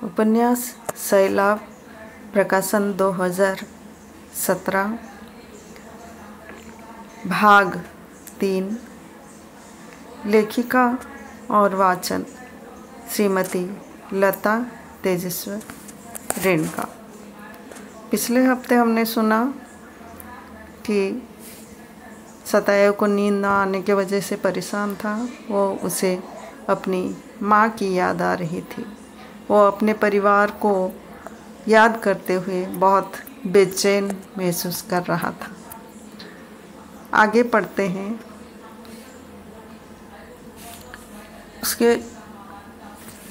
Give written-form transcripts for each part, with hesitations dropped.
उपन्यास सैलाब, प्रकाशन 2017, भाग 3। लेखिका और वाचन श्रीमती लता तेजस्वर रेणुका। पिछले हफ्ते हमने सुना कि सतायो को नींद न आने की वजह से परेशान था। वो उसे अपनी माँ की याद आ रही थी। वो अपने परिवार को याद करते हुए बहुत बेचैन महसूस कर रहा था। आगे पढ़ते हैं। उसके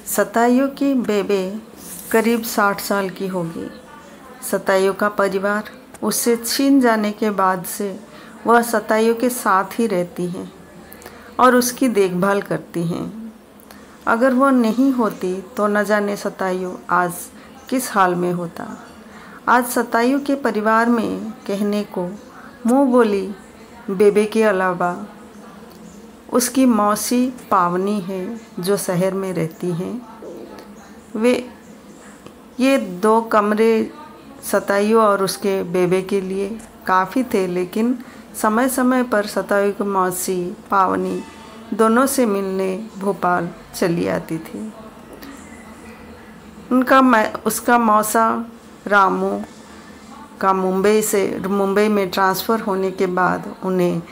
सतायो की बेबे करीब 60 साल की होगी। सतायो का परिवार उससे छीन जाने के बाद से वह सतायो के साथ ही रहती हैं और उसकी देखभाल करती हैं। अगर वह नहीं होती तो न जाने सतायो आज किस हाल में होता। आज सतायो के परिवार में कहने को मुँह बोली बेबे के अलावा उसकी मौसी पावनी है जो शहर में रहती हैं। ये 2 कमरे सतायो और उसके बेबे के लिए काफ़ी थे, लेकिन समय समय पर सतायो की मौसी पावनी दोनों से मिलने भोपाल चली आती थी। उसका मौसा रामू का मुंबई में ट्रांसफ़र होने के बाद उन्हें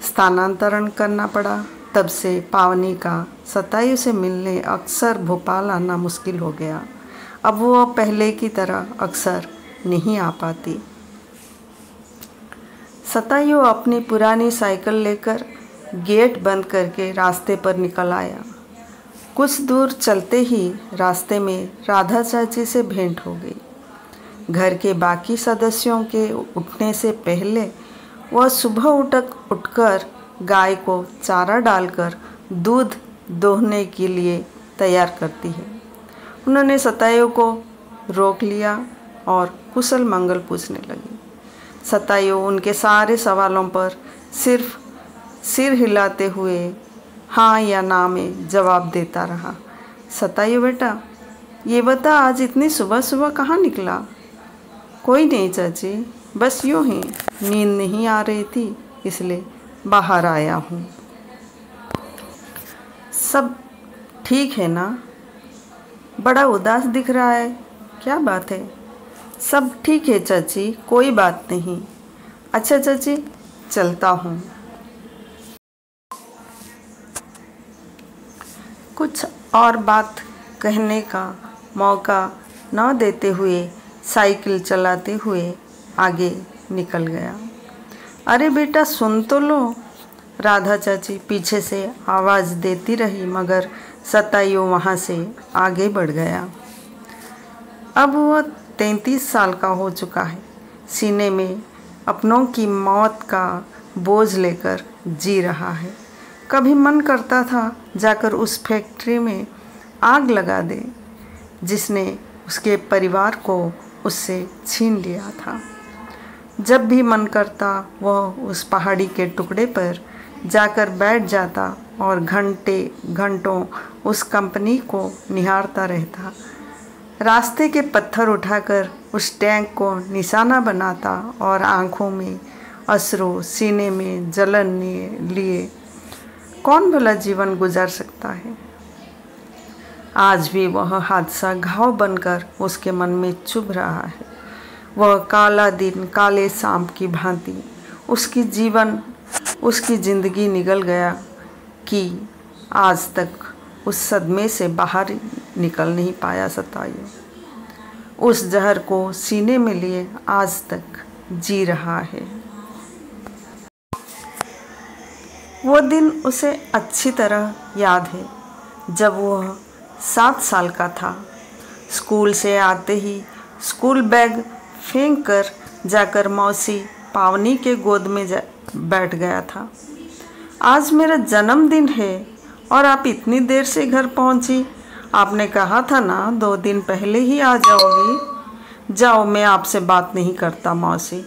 स्थानांतरण करना पड़ा। तब से पावनी का सतायो से मिलने अक्सर भोपाल आना मुश्किल हो गया। अब वो पहले की तरह अक्सर नहीं आ पाती। सतायो अपनी पुरानी साइकिल लेकर गेट बंद करके रास्ते पर निकल आया। कुछ दूर चलते ही रास्ते में राधा चाची से भेंट हो गई। घर के बाकी सदस्यों के उठने से पहले वह सुबह उठकर गाय को चारा डालकर दूध दोहने के लिए तैयार करती है। उन्होंने सतायो को रोक लिया और कुशल मंगल पूछने लगी। सतायो उनके सारे सवालों पर सिर्फ सिर हिलाते हुए हाँ या ना में जवाब देता रहा। सतायो बेटा, ये बता आज इतनी सुबह सुबह कहाँ निकला? कोई नहीं चाची, बस यूँ ही नींद नहीं आ रही थी इसलिए बाहर आया हूँ। सब ठीक है ना? बड़ा उदास दिख रहा है, क्या बात है? सब ठीक है चाची, कोई बात नहीं। अच्छा चाची, चलता हूँ। कुछ और बात कहने का मौका न देते हुए साइकिल चलाते हुए आगे निकल गया। अरे बेटा सुन तो लो, राधा चाची पीछे से आवाज़ देती रही, मगर सतायो वहाँ से आगे बढ़ गया। अब वह 33 साल का हो चुका है। सीने में अपनों की मौत का बोझ लेकर जी रहा है। कभी मन करता था जाकर उस फैक्ट्री में आग लगा दे जिसने उसके परिवार को उससे छीन लिया था। जब भी मन करता वह उस पहाड़ी के टुकड़े पर जाकर बैठ जाता और घंटों उस कंपनी को निहारता रहता। रास्ते के पत्थर उठाकर उस टैंक को निशाना बनाता और आँखों में अश्रु, सीने में जलन लिए कौन भला जीवन गुजार सकता है? आज भी वह हादसा घाव बनकर उसके मन में चुभ रहा है। वह काला दिन काले सांप की भांति उसकी जिंदगी निगल गया कि आज तक उस सदमे से बाहर निकल नहीं पाया सतायो। उस जहर को सीने में लिए आज तक जी रहा है। वो दिन उसे अच्छी तरह याद है जब वह 7 साल का था। स्कूल से आते ही स्कूल बैग फेंक कर जाकर मौसी पावनी के गोद में बैठ गया था। आज मेरा जन्मदिन है और आप इतनी देर से घर पहुंची। आपने कहा था ना 2 दिन पहले ही आ जाओगी। जाओ, मैं आपसे बात नहीं करता मौसी,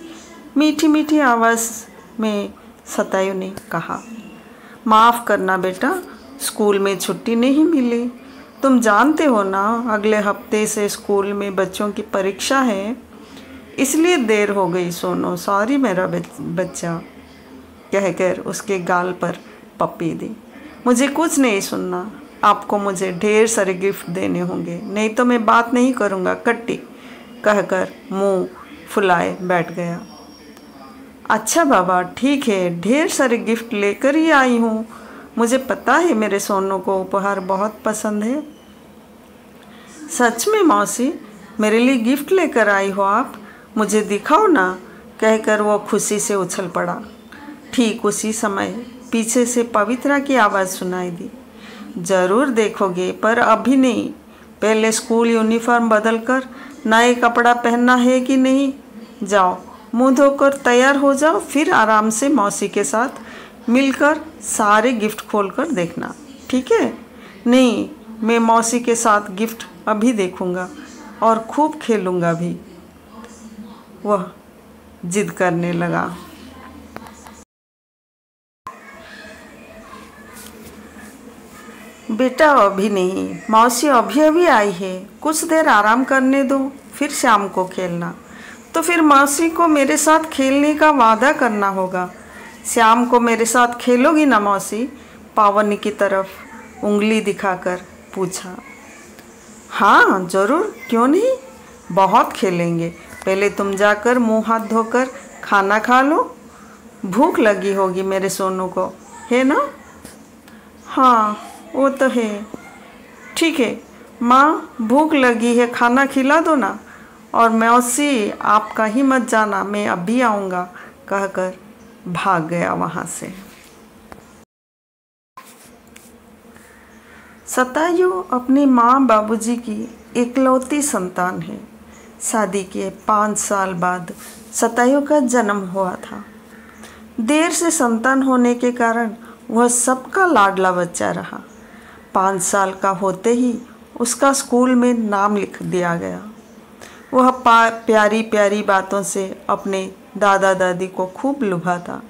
मीठी मीठी आवाज़ में सतायो ने कहा। माफ़ करना बेटा, स्कूल में छुट्टी नहीं मिली। तुम जानते हो ना, अगले हफ्ते से स्कूल में बच्चों की परीक्षा है, इसलिए देर हो गई सोनू। सॉरी मेरा बच्चा, कहकर उसके गाल पर पप्पी दी। मुझे कुछ नहीं सुनना, आपको मुझे ढेर सारे गिफ्ट देने होंगे, नहीं तो मैं बात नहीं करूँगा कट्टी, कहकर मुंह फुलाए बैठ गया। अच्छा बाबा ठीक है, ढेर सारे गिफ्ट लेकर ही आई हूँ। मुझे पता है मेरे सोनू को उपहार बहुत पसंद है। सच में मौसी, मेरे लिए गिफ्ट लेकर आई हो आप? मुझे दिखाओ ना, कहकर वो खुशी से उछल पड़ा। ठीक उसी समय पीछे से पवित्रा की आवाज़ सुनाई दी। ज़रूर देखोगे, पर अभी नहीं, पहले स्कूल यूनिफॉर्म बदल कर नए कपड़ा पहनना है कि नहीं? जाओ मुंह धोकर तैयार हो जाओ, फिर आराम से मौसी के साथ मिलकर सारे गिफ्ट खोलकर देखना, ठीक है? नहीं, मैं मौसी के साथ गिफ्ट अभी देखूंगा और खूब खेलूंगा भी, वह जिद करने लगा। बेटा अभी नहीं, मौसी अभी अभी आई है, कुछ देर आराम करने दो, फिर शाम को खेलना। तो फिर मौसी को मेरे साथ खेलने का वादा करना होगा। शाम को मेरे साथ खेलोगी ना मौसी? पावनी की तरफ उंगली दिखाकर पूछा। हाँ ज़रूर, क्यों नहीं, बहुत खेलेंगे। पहले तुम जाकर मुंह हाथ धोकर खाना खा लो, भूख लगी होगी मेरे सोनू को, है ना? हाँ वो तो है। ठीक है माँ, भूख लगी है, खाना खिला दो ना। और मौसी आप कहीं मत जाना, मैं अभी आऊँगा, कहकर भाग गया वहाँ से। सतायु अपनी माँ बाबूजी की इकलौती संतान है। शादी के 5 साल बाद सतायु का जन्म हुआ था। देर से संतान होने के कारण वह सबका लाडला बच्चा रहा। 5 साल का होते ही उसका स्कूल में नाम लिख दिया गया। वह प्यारी प्यारी बातों से अपने दादा दादी को खूब लुभाता।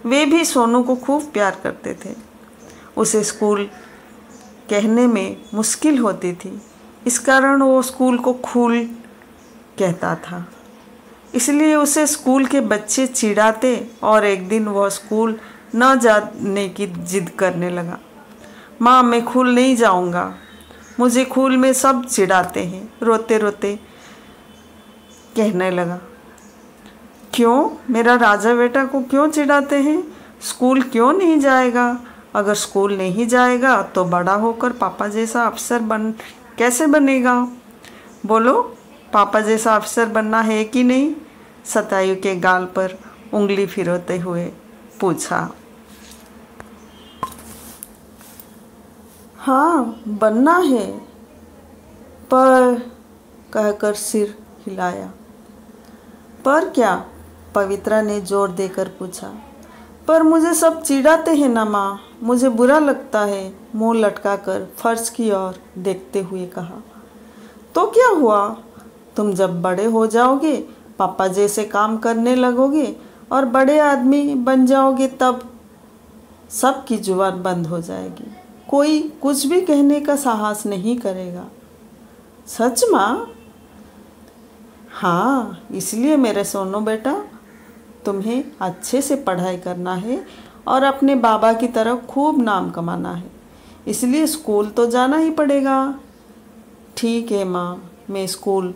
वे भी सोनू को खूब प्यार करते थे। उसे स्कूल कहने में मुश्किल होती थी, इस कारण वो स्कूल को खूल कहता था। इसलिए उसे स्कूल के बच्चे चिढ़ाते और एक दिन वह स्कूल न जाने की जिद करने लगा। माँ मैं खूल नहीं जाऊँगा, मुझे खूल में सब चिढ़ाते हैं, रोते रोते कहने लगा। क्यों, मेरा राजा बेटा को क्यों चिढ़ाते हैं? स्कूल क्यों नहीं जाएगा? अगर स्कूल नहीं जाएगा तो बड़ा होकर पापा जैसा अफसर कैसे बनेगा? बोलो, पापा जैसा अफसर बनना है कि नहीं? सतायु के गाल पर उंगली फिरौते हुए पूछा। हाँ बनना है, पर कहकर सिर हिलाया। पर क्या? पवित्रा ने जोर देकर पूछा। पर मुझे सब चिढ़ाते हैं ना माँ, मुझे बुरा लगता है, मुंह लटकाकर फर्श की ओर देखते हुए कहा। तो क्या हुआ, तुम जब बड़े हो जाओगे, पापा जैसे काम करने लगोगे और बड़े आदमी बन जाओगे, तब सबकी जुबान बंद हो जाएगी, कोई कुछ भी कहने का साहस नहीं करेगा। सच माँ? हाँ, इसलिए मेरे सोनू बेटा, तुम्हें अच्छे से पढ़ाई करना है और अपने बाबा की तरह खूब नाम कमाना है, इसलिए स्कूल तो जाना ही पड़ेगा। ठीक है माँ, मैं स्कूल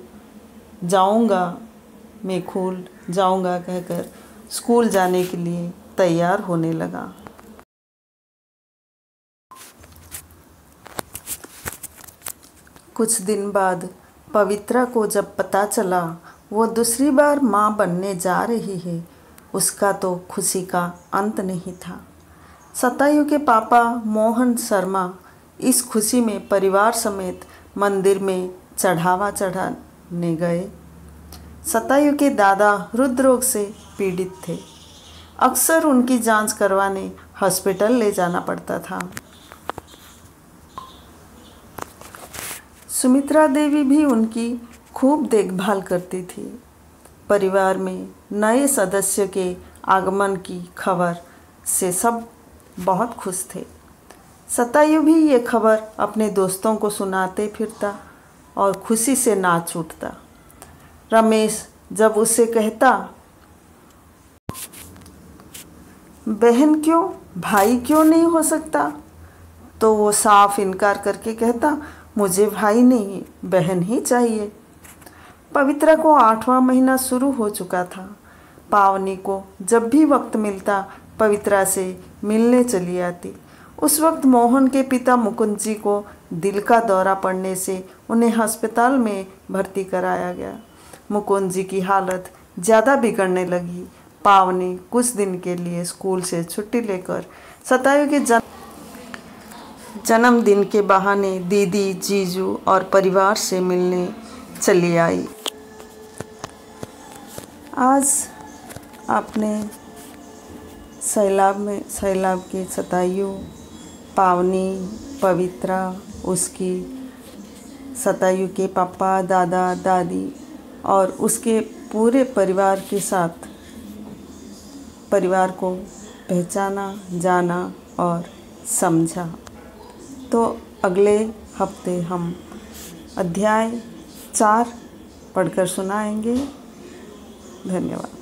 जाऊँगा, मैं स्कूल जाऊँगा, कहकर स्कूल जाने के लिए तैयार होने लगा। कुछ दिन बाद पवित्रा को जब पता चला वो दूसरी बार माँ बनने जा रही है, उसका तो खुशी का अंत नहीं था। सतायु के पापा मोहन शर्मा इस खुशी में परिवार समेत मंदिर में चढ़ावा चढ़ाने गए। सतायु के दादा हृदरोग से पीड़ित थे। अक्सर उनकी जांच करवाने हॉस्पिटल ले जाना पड़ता था। सुमित्रा देवी भी उनकी खूब देखभाल करती थी। परिवार में नए सदस्य के आगमन की खबर से सब बहुत खुश थे। सतायु भी ये खबर अपने दोस्तों को सुनाते फिरता और खुशी से नाच उठता। रमेश जब उसे कहता, बहन क्यों, भाई क्यों नहीं हो सकता, तो वो साफ इनकार करके कहता, मुझे भाई नहीं बहन ही चाहिए। पवित्रा को 8वां महीना शुरू हो चुका था। पावनी को जब भी वक्त मिलता पवित्रा से मिलने चली आती। उस वक्त मोहन के पिता मुकुंद जी को दिल का दौरा पड़ने से उन्हें अस्पताल में भर्ती कराया गया। मुकुंद जी की हालत ज़्यादा बिगड़ने लगी। पावनी कुछ दिन के लिए स्कूल से छुट्टी लेकर सतायु के जन्मदिन के बहाने दीदी, जीजू और परिवार से मिलने चली आई। आज आपने सैलाब के सतायु, पावनी, पवित्रा, उसकी सतायु के पापा, दादा, दादी और उसके पूरे परिवार के साथ परिवार को पहचाना, जाना और समझा। तो अगले हफ्ते हम अध्याय 4 पढ़कर सुनाएंगे। धन्यवाद।